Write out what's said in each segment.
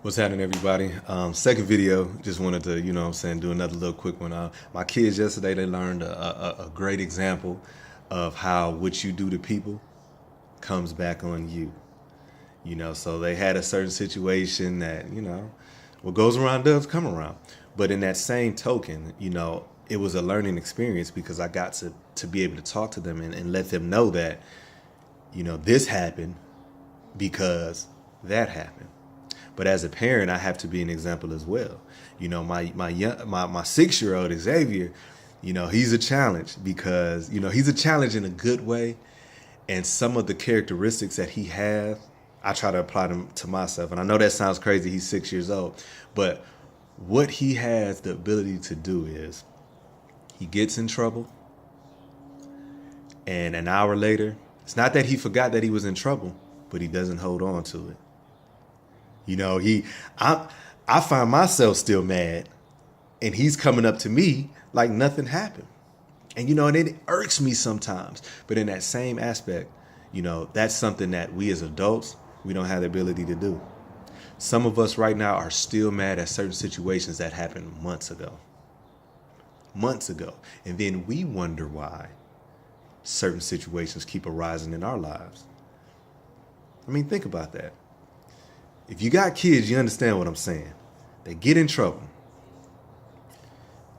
What's happening, everybody? Second video, just wanted to, do another little quick one. My kids yesterday, they learned a great example of how what you do to people comes back on you. So they had a certain situation that, what goes around does come around. But in that same token, it was a learning experience because I got to be able to talk to them and let them know that, this happened because that happened. But as a parent, I have to be an example as well. My 6-year-old Xavier, he's a challenge because he's a challenge in a good way, and some of the characteristics that he has, I try to apply them to myself. And I know that sounds crazy. He's 6 years old, but what he has the ability to do is he gets in trouble, and an hour later, it's not that he forgot that he was in trouble, but he doesn't hold on to it. I find myself still mad, and he's coming up to me like nothing happened. And, and it irks me sometimes. But in that same aspect, that's something that we as adults, we don't have the ability to do. Some of us right now are still mad at certain situations that happened months ago. And then we wonder why certain situations keep arising in our lives. I mean, think about that. If you got kids, you understand what I'm saying. They get in trouble.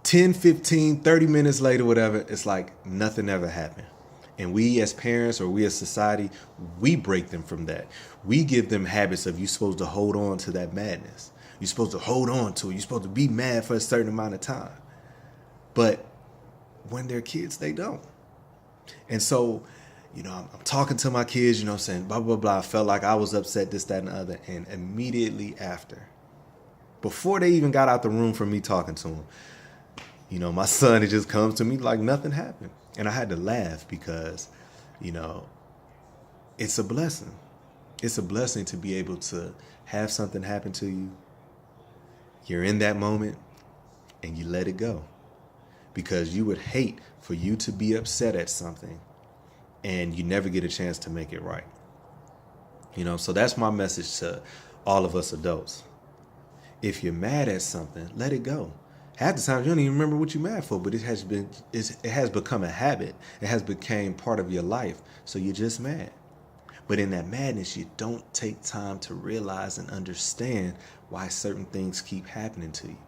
10, 15, 30 minutes later, whatever, it's like nothing ever happened. And we as parents or we as society, we break them from that. We give them habits of you're supposed to hold on to that madness. You're supposed to hold on to it. You're supposed to be mad for a certain amount of time. But when they're kids, they don't. And so, I'm talking to my kids, saying blah, blah, blah. I felt like I was upset, this, that, and the other. And immediately after, before they even got out the room from me talking to them, my son, it just comes to me like nothing happened. And I had to laugh because, it's a blessing. It's a blessing to be able to have something happen to you. You're in that moment and you let it go. Because you would hate for you to be upset at something and you never get a chance to make it right. So that's my message to all of us adults. If you're mad at something, let it go. Half the time you don't even remember what you're mad for, but it has become a habit. It has become part of your life. So you're just mad. But in that madness, you don't take time to realize and understand why certain things keep happening to you.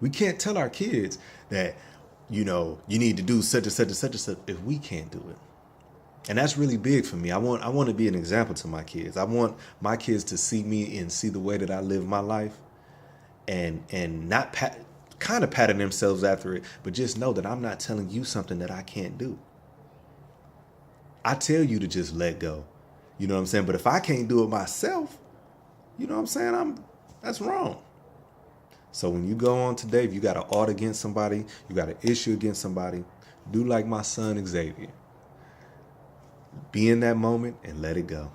We can't tell our kids that, you need to do such and such and such and such if we can't do it. And that's really big for me. I want to be an example to my kids. I want my kids to see me and see the way that I live my life and not kind of patting themselves after it, but just know that I'm not telling you something that I can't do. I tell you to just let go. You know what I'm saying? But if I can't do it myself, you know what I'm saying? That's wrong. So when you go on today, if you got an ought against somebody, you got an issue against somebody, do like my son Xavier. Be in that moment and let it go.